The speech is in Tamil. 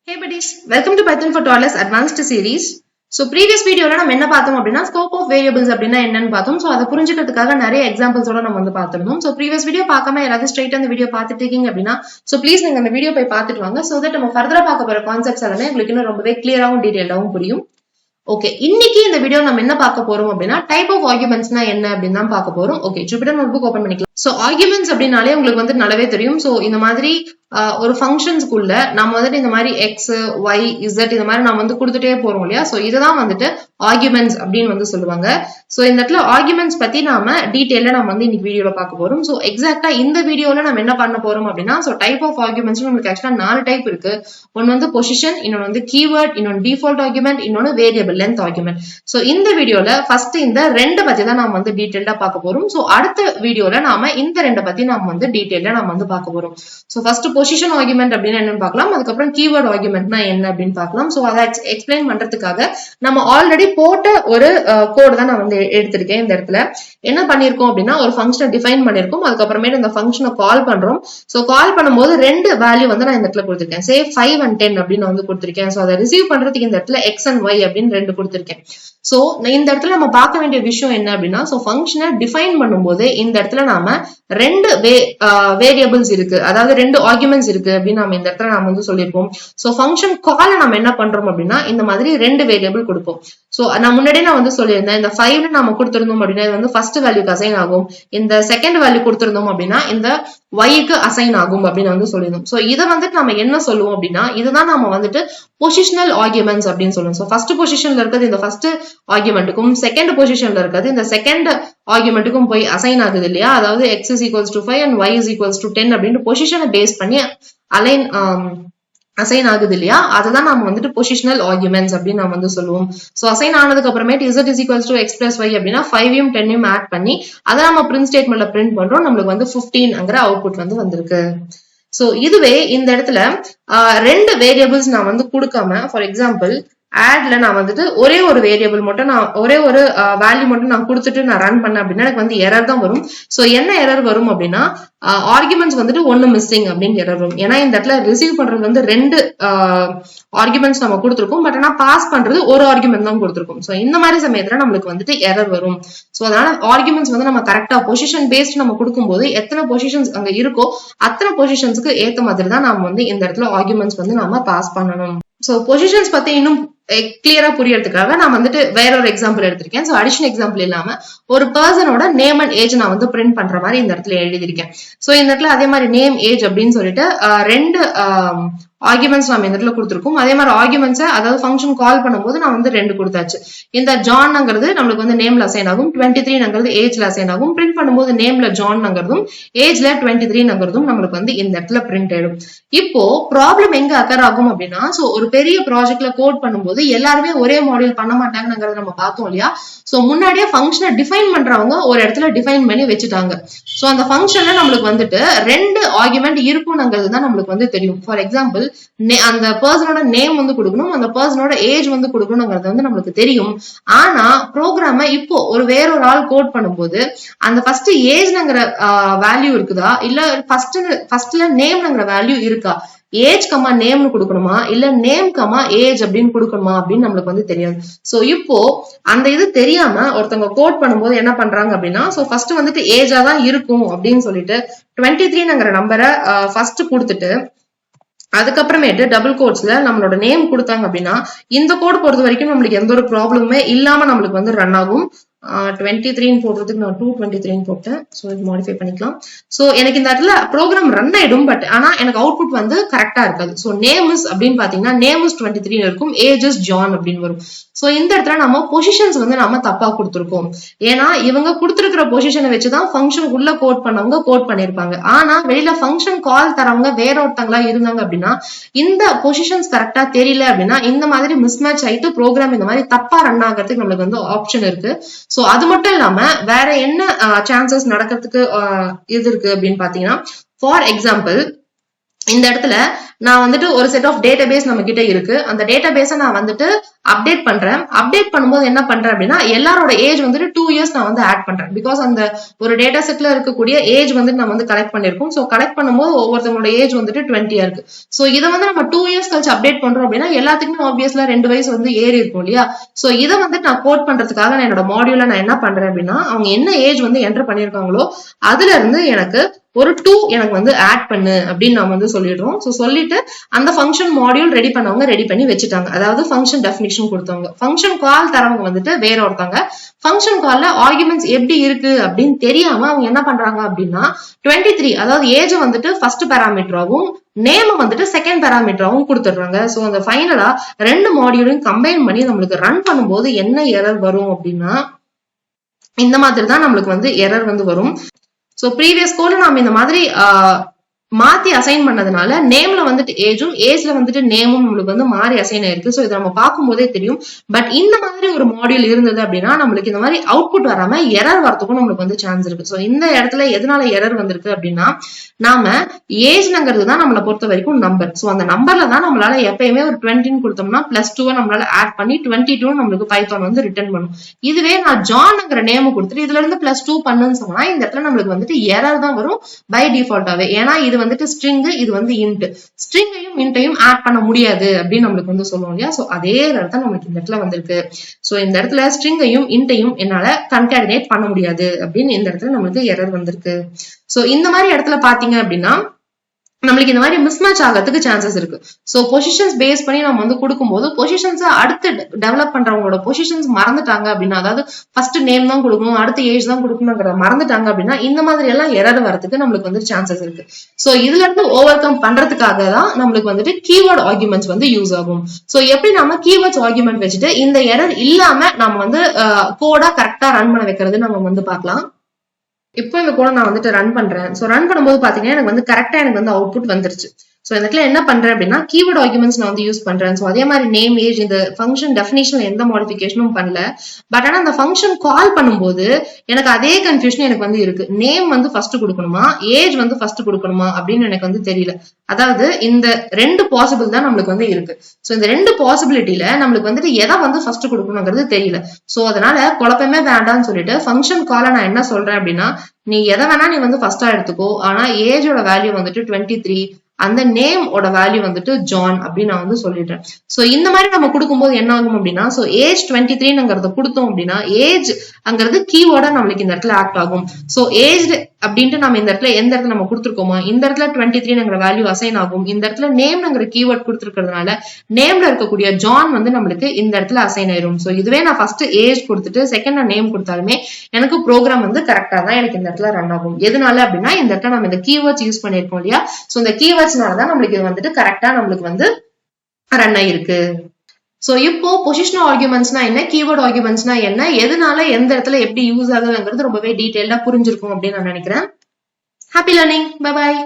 Hey buddies, welcome to Python for Toddlers Advanced Series. So previous videoல நம்ம என்ன பார்த்தோம் அப்படின்னா scope of variables அப்படின்னா என்னன்னு பார்த்தோம். So அதை புரிஞ்சுக்கிறதுக்காக நிறைய எக்ஸாம்பிள்ஸோட நம்ம வந்து பார்த்திருந்தோம். So previous video பார்க்காம யாராவது ஸ்ட்ரைட் அந்த வீடியோ பார்த்துட்டு இருக்கீங்க அப்படின்னா so please நீங்க அந்த வீடியோ போய் பார்த்துட்டு வாங்க. So that நம்ம ஃபர்தரா பார்க்க போற கான்செப்ட்ஸ் எல்லாமே உங்களுக்கு இன்னும் ரொம்பவே கிளியராவும் டீடைல்டாவும் புரியும். ஓகே, இன்னைக்கு இந்த வீடியோ நம்ம என்ன பார்க்க போறோம் அப்படின்னா டைப் ஆஃப் ஆர்குமெண்ட்ஸ்னா என்ன அப்படின்னு தான் பார்க்க போறோம். ஓகே, ஜூபிட்டர் நோட்புக் ஓபன் பண்ணிக்கலாம். சோ ஆர்குமெண்ட்ஸ் அப்படின்னாலே உங்களுக்கு வந்து நல்லாவே தெரியும். சோ இந்த மாதிரி ஒரு ஃபங்க்ஷன்ஸ்க்குள்ள நம்ம வந்துட்டு இந்த மாதிரி எக்ஸ் ஒய் இசட் இந்த மாதிரி நம்ம வந்து கொடுத்துட்டே போறோம் இல்லையா. சோ இதுதான் வந்துட்டு ஆர்குமெண்ட்ஸ் அப்படின்னு வந்து சொல்லுவாங்க. சோ இந்த இடத்துல ஆர்குமெண்ட்ஸ் பத்தி நாம டீடைலா நம்ம வந்து இன்னைக்கு வீடியோல பார்க்க போறோம். சோ எக்ஸாக்டா இந்த வீடியோல நம்ம என்ன பண்ண போறோம் அப்படின்னா சோ டைப் ஆஃப் ஆர்குமெண்ட்ஸ் நமக்கு ஆக்சுவலா 4 டைப் இருக்கு. ஒன்னு வந்து பொசிஷன், இன்னொன்னு வந்து கீவேர்ட், இன்னொன்னு டிஃபால்ட் ஆர்குமெண்ட், இன்னொன்னு வேரியபிள் லென்த் ஆர்குமெண்ட். சோ இந்த வீடியோல ஃபர்ஸ்ட் இந்த ரெண்டு பத்தி தான் நாம வந்து டீடைலா பார்க்க போறோம். சோ அடுத்த வீடியோல நாம இந்த ரெண்டு பத்தி நாம வந்து டீடைலா நாம வந்து பார்க்க போறோம். சோ ஃபர்ஸ்ட் பொசிஷன் ஆர்குமெண்ட் அப்படின்னா என்னன்னு பார்க்கலாம். அதுக்கப்புறம் கீவேர்ட் ஆர்குமெண்ட்னா என்ன அப்படின்னு பார்க்கலாம். சோ அதை எக்ஸ்பிளைன் பண்றதுக்காக நம்ம ஆல்ரெடி போட்ட ஒரு கோட் தான் நான் வந்து எடுத்திருக்கேன். இந்த இடத்துல என்ன பண்ணிருக்கோம் அப்படின்னா ஒரு ஃபங்க்ஷனை டிஃபைன் பண்ணிருக்கோம். அதுக்கப்புறமேட்டு இந்த ஃபங்க்ஷனை கால் பண்றோம். சோ கால் பண்ணும்போது ரெண்டு வேல்யூ வந்து நான் இந்த இடத்துல கொடுத்திருக்கேன். சே 5 and 10 அப்படின்னு நான் வந்து கொடுத்திருக்கேன். சோ அதை ரிசீவ் பண்றதுக்கு இந்த இடத்துல x and y அப்படின்னு ரெண்டு கொடுத்திருக்கேன். சோ இந்த இடத்துல நம்ம பார்க்க வேண்டிய விஷயம் என்ன அப்படின்னா சோ ஃபங்க்ஷனை டிஃபைன் பண்ணும்போது இந்த இடத்துல நாம ரெண்டு வேரியபிள்ஸ் இருக்கு, அதாவது ரெண்டு ஆர்குமெண்ட்ஸ் இருக்கு அப்படின்னு நம்ம இந்த இடத்துல நாம வந்து சொல்லியிருப்போம். சோ ஃபங்க்ஷன் கால நம்ம என்ன பண்றோம் அப்படின்னா இந்த மாதிரி ரெண்டு வேரியபிள் கொடுப்போம். சோ நான் முன்னாடியே நான் வந்து சொல்லியிருந்தேன் இந்த 5 நம்ம கொடுத்திருந்தோம் அப்படின்னா இது வந்து ஃபர்ஸ்ட் வேல்யூக்கு அசைன் ஆகும். இந்த செகண்ட் வேல்யூ கொடுத்திருந்தோம் அப்படின்னா இந்த y-க்கு அசைன் ஆகும் அப்படின்னு வந்து சொல்லியிருந்தோம். சோ இதை வந்துட்டு நம்ம என்ன சொல்லுவோம் அப்படின்னா இதுதான் நம்ம வந்துட்டு பொசிஷனல் ஆர்குமெண்ட்ஸ் அப்படின்னு சொல்லுவோம். சோ ஃபர்ஸ்ட் பொசிஷன்ல இருக்கிறது இந்த ஃபர்ஸ்ட் ஆர்குமெண்ட்டுக்கும் செகண்ட் பொசிஷன்ல இருக்கிறது இந்த செகண்ட் ஆர்குமெண்ட்டுக்கும் போய் அசைன் ஆகுது இல்லையா. அதாவது x is equals to 5 and y is equals to 10 அப்படின்னு பொசிஷனை பேஸ் பண்ணி அசைன் ஆகுது இல்லையா. அதுதான் நம்ம வந்துட்டு பொசிஷனல் ஆர்குமெண்ட்ஸ் அப்படின்னு நம்ம வந்து சொல்லுவோம். சோ அசைன் ஆனதுக்கு அப்புறமேட்டு z is equals to x plus y அப்படின்னா 5யும் 10யும் ஆட் பண்ணி அதை நம்ம பிரிண்ட் ஸ்டேட்மெண்ட்ல பிரிண்ட் பண்றோம். நம்மளுக்கு வந்து 15ங்கிற அவுட்புட் வந்து வந்திருக்கு. சோ இதுவே இந்த இடத்துல ரெண்டு வேரியபிள்ஸ் நான் வந்து கொடுக்காம ஃபார் எக்ஸாம்பிள் ஆட்ல நான் வந்துட்டு ஒரே ஒரு வேரியபிள் மட்டும் நான் ஒரே ஒரு வேல்யூ மட்டும் நான் கொடுத்துட்டு நான் ரன் பண்ணேன் அப்படின்னா எனக்கு வந்து எரர் தான் வரும். சோ என்ன எரர் வரும் அப்படின்னா ஆர்குமெண்ட்ஸ் வந்துட்டு ஒன்னு மிஸ்ஸிங் அப்படின்னு எரர் வரும். ஏன்னா இந்த இடத்துல ரிசீவ் பண்றது வந்து ரெண்டு ஆர்குமெண்ட்ஸ் நம்ம கொடுத்துருக்கோம். பட் ஆனா பாஸ் பண்றது ஒரு ஆர்குமெண்ட் தான் கொடுத்துருக்கோம். சோ இந்த மாதிரி சமயத்துல நம்மளுக்கு வந்துட்டு எரர் வரும். சோ அதனால ஆர்குமெண்ட்ஸ் வந்து நம்ம கரெக்டா பொசிஷன் பேஸ்ட் நம்ம கொடுக்கும்போது எத்தனை பொசிஷன்ஸ் அங்க இருக்கோ அத்தனை பொசிஷன்ஸ்க்கு ஏத்த மாதிரி தான் நம்ம வந்து இந்த இடத்துல ஆர்குமெண்ட்ஸ் வந்து நாம பாஸ் பண்ணணும். சோ பொசிஷன்ஸ் பத்தி இன்னும் கிளியரா புரியறதுக்காக நான் வந்துட்டு வேற ஒரு எக்ஸாம்பிள் எடுத்திருக்கேன். சோ அடிஷனல் எக்ஸாம்பிள் இல்லாம ஒரு பர்சனோட நேம் அண்ட் ஏஜ் நான் வந்து பிரிண்ட் பண்ற மாதிரி இந்த இடத்துல எழுதியிருக்கேன். சோ இந்த இடத்துல அதே மாதிரி நேம் ஏஜ் அப்படின்னு சொல்லிட்டு ரெண்டு ஆர்குமெண்ட்ஸ் நம்ம இந்த இடத்துல கொடுத்துருக்கோம். அதே மாதிரி ஆர்குமெண்ட்ஸ் அதாவது ஃபங்க்ஷன் கால் பண்ணும்போது நான் வந்து ரெண்டு கொடுத்தாச்சு. இந்த ஜான்ங்கிறது நம்மளுக்கு வந்து நேம்ல அசைன் ஆகும், 23ங்கிறது ஏஜ்ல அசைன் ஆகும். பிரிண்ட் பண்ணும்போது நேம்ல ஜான்ங்கிறதும் ஏஜ்ல 23ங்கிறதும் நம்மளுக்கு வந்து இந்த இடத்துல பிரிண்ட் ஆயிடும். இப்போ ப்ராப்ளம் எங்க அக்கர் ஆகும் அப்படின்னா சோ ஒரு பெரிய ப்ராஜெக்ட்ல கோட் பண்ணும்போது எல்லாருமே ஒரே மாடியூல் பண்ண மாட்டாங்கிறத நம்ம பார்த்தோம் இல்லையா. சோ முன்னாடியே ஃபங்க்ஷனை டிஃபைன் பண்றவங்க ஒரு இடத்துல டிஃபைன் பண்ணி வச்சுட்டாங்க. சோ அந்த ஃபங்க்ஷன்ல நம்மளுக்கு வந்துட்டு ரெண்டு ஆர்குமெண்ட் இருக்கும்ங்கிறது தான் நம்மளுக்கு வந்து தெரியும். ஃபார் எக்ஸாம்பிள் அந்த பர்சனோட நேம் வந்து கொடுக்கணும், அந்த பர்சனோட ஏஜ் வந்து கொடுக்கணுங்கிறது வந்து நம்மளுக்கு தெரியும். ஆனா ப்ரோக்ராம இப்போ ஒரு வேறொரு ஆள் கோட் பண்ணும்போது அந்த ஃபர்ஸ்ட் ஏஜ்ங்கிற வேல்யூ இருக்குதா இல்ல ஃபர்ஸ்ட்ல நேம்ங்கிற வேல்யூ இருக்கா, ஏஜ் கமா நேம்னு கொடுக்கணுமா இல்ல நேம் கமா ஏஜ் அப்படின்னு கொடுக்கணுமா அப்படின்னு நம்மளுக்கு வந்து தெரியாது. சோ இப்போ அந்த இது தெரியாம ஒருத்தவங்க கோட் பண்ணும்போது என்ன பண்றாங்க அப்படின்னா சோ ஃபர்ஸ்ட் வந்துட்டு ஏஜா தான் இருக்கும் அப்படின்னு சொல்லிட்டு 23ங்கிற நம்பரை ஃபர்ஸ்ட் கொடுத்துட்டு அதுக்கப்புறமேட்டு டபுள் கோட்ஸ்ல நம்மளோட நேம் கொடுத்தாங்க அப்படின்னா இந்த கோட் பொறுத்த வரைக்கும் நம்மளுக்கு எந்த ஒரு ப்ராப்ளமுமே இல்லாம நம்மளுக்கு வந்து ரன் ஆகும். 23 போடுறதுக்கு நான் 223 போட்டேன். சோ இது மாடிஃபை பண்ணிக்கலாம். சோ எனக்கு இந்த இடத்துல ப்ரோக்ராம் ரன் ஆயிடும். பட் ஆனா எனக்கு அவுட்புட் வந்து கரெக்டா இருக்காது. சோ நேம் இஸ் அப்படின்னு பாத்தீங்கன்னா நேம் இஸ் 23 இருக்கும், ஏஜ் இஸ் ஜான் அப்படின்னு வரும். சோ இந்த இடத்துல நம்ம பொசிஷன்ஸ் வந்து நம்ம தப்பா கொடுத்துருக்கோம். ஏன்னா இவங்க கொடுத்துருக்கிற பொசிஷனை வச்சுதான் ஃபங்க்ஷன் உள்ள கோட் பண்ணவங்க கோட் பண்ணிருப்பாங்க. ஆனா வெளியில ஃபங்க்ஷன் கால் தரவங்க வேற ஒருத்தங்களா இருந்தாங்க அப்படின்னா இந்த பொசிஷன்ஸ் கரெக்டா தெரியல அப்படின்னா இந்த மாதிரி மிஸ்மேட்ச் ஆயிட்டு ப்ரோக்ராம் இந்த மாதிரி தப்பா ரன் ஆகிறதுக்கு நம்மளுக்கு வந்து ஆப்ஷன் இருக்கு. சோ அது மட்டும் இல்லாம வேற என்ன சான்சஸ் நடக்கிறதுக்கு இது இருக்கு அப்படின்னு பாத்தீங்கன்னா ஃபார் எக்ஸாம்பிள் இந்த இடத்துல நான் வந்துட்டு ஒரு செட் ஆஃப் டேட்டாபேஸ் நம்ம கிட்ட இருக்கு. அந்த டேட்டாபேஸை நான் வந்துட்டு அப்டேட் பண்றேன். அப்டேட் பண்ணும்போது என்ன பண்றேன் அப்படின்னா எல்லாரோட ஏஜ் வந்துட்டு 2 இயர்ஸ் நான் வந்து ஆட் பண்றேன். பிகாஸ் அந்த ஒரு டேட்டா செட்ல இருக்கக்கூடிய ஏஜ் வந்து நம்ம வந்து கலெக்ட் பண்ணிருக்கோம். ஸோ கலெக்ட் பண்ணும்போது ஒவ்வொருத்தவங்களோட ஏஜ் வந்துட்டு 20 இருக்கு. ஸோ இதை வந்து நம்ம 2 இயர்ஸ் கழிச்சு அப்டேட் பண்றோம் அப்படின்னா எல்லாத்துக்குமே ஆப்வியஸ்ல 2 வயசு வந்து ஏறி இருக்கும் இல்லையா? ஸோ இதை வந்துட்டு நான் கோட் பண்றதுக்காக நான் என்னோட மாடியூல நான் என்ன பண்றேன் அப்படின்னா அவங்க என்ன ஏஜ் வந்து என்டர் பண்ணிருக்காங்களோ அதுல இருந்து எனக்கு ஒரு 2 எனக்கு வந்து ஆட் பண்ணு அப்படின்னு நம்ம வந்து சொல்லிடுறோம். ஸோ சொல்லிட்டு அந்த ஃபங்க்ஷன் மாடியூல் ரெடி பண்ணவங்க ரெடி பண்ணி வச்சுட்டாங்க. அதாவது ஃபங்க்ஷன் டெஃபினிஷன் கொடுத்தவங்க. ஃபங்க்ஷன் கால் தரவங்க வந்துட்டு வேற ஒருத்தவங்க. ஃபங்க்ஷன் கால்ல ஆர்குமெண்ட்ஸ் எப்படி இருக்கு அப்படின்னு தெரியாம அவங்க என்ன பண்றாங்க அப்படின்னா 23 அதாவது ஏஜ் வந்துட்டு ஃபர்ஸ்ட் பேராமீட்டராகவும் நேம் வந்துட்டு செகண்ட் பேராமீட்டராகவும் கொடுத்துடுறாங்க. ஸோ அந்த ஃபைனலா 2 மாடியூலையும் கம்பைன் பண்ணி நம்மளுக்கு ரன் பண்ணும்போது என்ன எரர் வரும் அப்படின்னா இந்த மாதிரி தான் நம்மளுக்கு வந்து எரர் வந்து வரும். சோ ப்ரீவியஸ் கோட்ல நாம இந்த மாதிரி மாத்தி அசைன் பண்ணதுனால நேம்ல வந்துட்டு ஏஜும் ஏஜ்ல வந்துட்டு நேமும் நம்மளுக்கு வந்து மாறி அசைன் ஆயிருக்கு. சோ இதை நம்ம பார்க்கும்போதே தெரியும். பட் இந்த மாதிரி ஒரு மாடியூல் இருந்தது அப்படின்னா நம்மளுக்கு இந்த மாதிரி அவுட்புட் வராம எரர் வரதுக்கும் நம்மளுக்கு வந்து சான்ஸ் இருக்கு. சோ இந்த இடத்துல எதனால எரர் வந்திருக்கு அப்படின்னா நாம ஏஜ்ங்கிறது தான் நம்மளை பொறுத்த வரைக்கும் நம்பர். சோ அந்த நம்பர்ல தான் நம்மளால எப்பயுமே ஒரு 20 கொடுத்தோம்னா +2 நம்மளால ஆட் பண்ணி 22 நம்மளுக்கு பைத்தான் வந்து ரிட்டர்ன் பண்ணும். இதுவே நான் ஜான்ங்கிற நேம் கொடுத்துட்டு இதுல இருந்து +2 பண்ணுன்னு சொன்னா இந்த இடத்துல நம்மளுக்கு வந்துட்டு எரர் தான் வரும் பை டிஃபால்ட்டாவே. ஏன்னா இது வந்துட்டு ஸ்ட்ரிங், இது வந்து இன்ட். ஸ்ட்ரிங்கையும் இன்ட்டையும் ஆட் பண்ண முடியாது அப்படின்னு நம்மளுக்கு வந்து சொல்லுவோம் இல்லையா? சோ அதே இடத்துல நம்மளுக்கு இந்த இடத்துல வந்திருக்கு. சோ இந்த இடத்துல ஸ்ட்ரிங்கையும் இன்ட்டையும் என்னால கன்கார்டினேட் பண்ண முடியாது அப்படின்னு இந்த இடத்துல நம்மளுக்கு எரர் வந்திருக்கு. சோ இந்த மாதிரி இடத்துல பாத்தீங்க அப்படின்னா நம்மளுக்கு இந்த மாதிரி மிஸ்மேட்ச் ஆகிறதுக்கு சான்சஸ் இருக்கு. சோ பொசிஷன்ஸ் பேஸ் பண்ணி நம்ம வந்து கொடுக்கும்போது பொசிஷன்ஸ் அடுத்து டெவலப் பண்றவங்களோட பொசிஷன்ஸ் மறந்துட்டாங்க அப்படின்னா அதாவது ஃபர்ஸ்ட் நேம் தான் கொடுக்கணும் அடுத்து ஏஜ் தான் கொடுக்கணுங்கிற மறந்துட்டாங்க அப்படின்னா இந்த மாதிரி எல்லாம் எரர் வரதுக்கு நம்மளுக்கு வந்து சான்சஸ் இருக்கு. சோ இதுல இருந்து ஓவர் கம் பண்றதுக்காக தான் நம்மளுக்கு வந்துட்டு கீவேர்ட் ஆர்குமெண்ட்ஸ் வந்து யூஸ் ஆகும். சோ எப்படி நம்ம கீவேர்ட்ஸ் ஆர்குமெண்ட் வச்சுட்டு இந்த எரர் இல்லாம நம்ம வந்து கோடா கரெக்டா ரன் பண்ண வைக்கிறது நம்ம வந்து பார்க்கலாம். இப்போ இந்த கோட நான் வந்துட்டு ரன் பண்றேன். சோ ரன் பண்ணும்போது பாத்தீங்கன்னா எனக்கு வந்து கரெக்டா எனக்கு வந்து அவுட்புட் வந்துருச்சு. சோ இந்த இடத்துல என்ன பண்றேன் அப்படின்னா கீவேர்ட் ஆர்குமெண்ட்ஸ் நான் வந்து யூஸ் பண்றேன். சோ அதே மாதிரி நேம் ஏஜ் இந்த ஃபங்க்ஷன் டெஃபினிஷன்ல எந்த மாடிஃபிகேஷனும் பண்ணல. பட் ஆனா அந்த ஃபங்க்ஷன் கால் பண்ணும்போது எனக்கு அதே கன்ஃபியூஷன் எனக்கு வந்து இருக்கு. நேம் வந்து ஃபர்ஸ்ட் கொடுக்கணுமா ஏஜ் வந்து ஃபர்ஸ்ட் கொடுக்கணுமா அப்படின்னு எனக்கு வந்து தெரியல. அதாவது இந்த 2 பாசிபிள் தான் நம்மளுக்கு வந்து இருக்கு. சோ இந்த 2 பாசிபிலிட்டியில நம்மளுக்கு வந்துட்டு எதை வந்து ஃபர்ஸ்ட் கொடுக்கணுங்கிறது தெரியல. சோ அதனால குழப்பமே வேண்டாம்னு சொல்லிட்டு ஃபங்க்ஷன் கால நான் என்ன சொல்றேன் அப்படின்னா நீ எதை வேணா நீ வந்து ஃபர்ஸ்டா எடுத்துக்கோ. ஆனா ஏஜோட வேல்யூ வந்துட்டு 23 அந்த நேம் ஓட வேல்யூ வந்துட்டு ஜான் அப்படின்னு நான் வந்து சொல்லிடுறேன். சோ இந்த மாதிரி நம்ம கொடுக்கும்போது என்ன ஆகும் அப்படின்னா சோ ஏஜ் 23ங்கிறத கொடுத்தோம் அப்படின்னா ஏஜ் அங்கிறது கீவேர்டா நம்மளுக்கு இந்த இடத்துல ஆக்ட் ஆகும். சோ ஏஜ் அப்படின்ட்டு நம்ம இந்த இடத்துல எந்த இடத்துல நம்ம கொடுத்துருக்கோமோ இந்த இடத்துல 23ங்கிற வேல்யூ அசைன் ஆகும். இந்த இடத்துல நேம்ங்கிற கீவேர்ட் கொடுத்துருக்கிறதுனால நேம்ல இருக்கக்கூடிய ஜான் வந்து நம்மளுக்கு இந்த இடத்துல அசைன் ஆயிரும். சோ இதுவே நான் ஃபர்ஸ்ட் ஏஜ் கொடுத்துட்டு செகண்ட் நான் நேம் கொடுத்தாலுமே எனக்கு ப்ரோக்ராம் வந்து கரெக்டா தான் எனக்கு இந்த இடத்துல ரன் ஆகும். எதனால அப்படின்னா இந்த இடத்துல நம்ம இந்த கீவேர்ட்ஸ் யூஸ் பண்ணிருக்கோம் இல்லையா? சோ இந்த கீவேர்ட்ஸ்னாலதான் நம்மளுக்கு இது வந்துட்டு கரெக்டா நம்மளுக்கு வந்து ரன் ஆயிருக்கு. சோ இப்போ பொசிஷனல் ஆர்குமெண்ட்ஸ்னா என்ன கீவேர்ட் ஆர்குமெண்ட்ஸ்னா என்ன எதனால எந்த இடத்துல எப்படி யூஸ் ஆகுதுங்கிறது ரொம்பவே டீடைல்டா புரிஞ்சிருக்கும் அப்படின்னு நான் நினைக்கிறேன். Happy learning. Bye bye.